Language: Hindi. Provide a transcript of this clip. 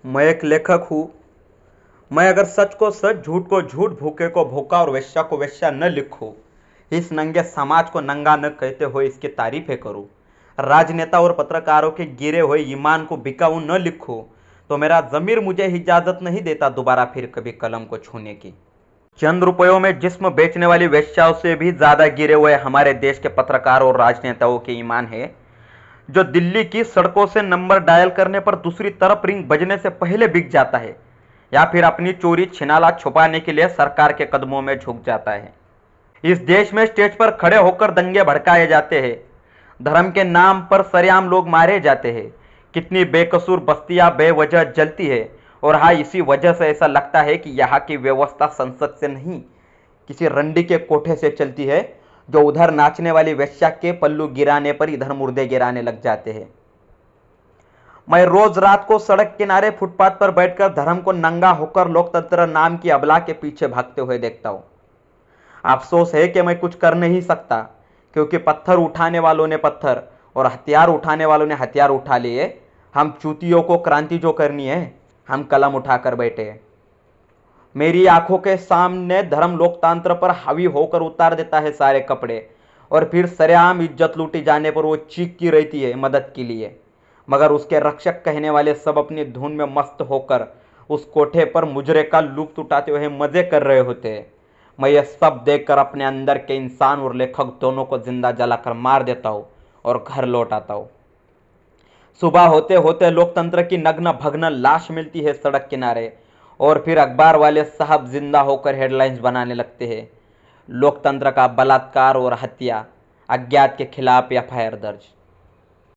मैं एक लेखक हूँ। मैं अगर सच को सच, झूठ को झूठ, भूखे को भूखा और वेश्या को वेश्या न लिखूं, इस नंगे समाज को नंगा न कहते हुए इसकी तारीफें करूं, राजनेता और पत्रकारों के गिरे हुए ईमान को बिकाऊ न लिखूं, तो मेरा ज़मीर मुझे इजाज़त नहीं देता दोबारा फिर कभी कलम को छूने की। चंद रुपयों में जिस्म बेचने वाली वेश्याओं से भी ज़्यादा गिरे हुए हमारे देश के पत्रकारों और राजनेताओं के ईमान है, जो दिल्ली की सड़कों से नंबर डायल करने पर दूसरी तरफ रिंग बजने से पहले बिक जाता है, या फिर अपनी चोरी छिनाला छुपाने के लिए सरकार के कदमों में झुक जाता है। इस देश में स्टेज पर खड़े होकर दंगे भड़काए जाते हैं, धर्म के नाम पर सरेआम लोग मारे जाते हैं, कितनी बेकसूर बस्तियां बेवजह जलती है। और हाँ, इसी वजह से ऐसा लगता है कि यहाँ की व्यवस्था संसद से नहीं, किसी रंडी के कोठे से चलती है, जो उधर नाचने वाली वेश्या के पल्लू गिराने पर इधर मुर्दे गिराने लग जाते हैं। मैं रोज रात को सड़क किनारे फुटपाथ पर बैठकर धर्म को नंगा होकर लोकतंत्र नाम की अबला के पीछे भागते हुए देखता हूं। अफसोस है कि मैं कुछ कर नहीं सकता, क्योंकि पत्थर उठाने वालों ने पत्थर और हथियार उठाने वालों ने हथियार उठा लिए। हम चूतियों को क्रांति जो करनी है, हम कलम उठाकर बैठे हैं। मेरी आंखों के सामने धर्म लोकतंत्र पर हावी होकर उतार देता है सारे कपड़े, और फिर सरेआम इज्जत लूटी जाने पर वो चीखती रहती है मदद के लिए, मगर उसके रक्षक कहने वाले सब अपनी धुन में मस्त होकर उस कोठे पर मुजरे का लुत्फ उठाते हुए मजे कर रहे होते हैं। मैं ये सब देखकर अपने अंदर के इंसान और लेखक दोनों को जिंदा जलाकर मार देता हूँ और घर लौट आता हूँ। सुबह होते होते लोकतंत्र की नग्न भग्न लाश मिलती है सड़क किनारे, और फिर अखबार वाले साहब जिंदा होकर हेडलाइंस बनाने लगते हैं, लोकतंत्र का बलात्कार और हत्या, अज्ञात के खिलाफ एफआईआर दर्ज।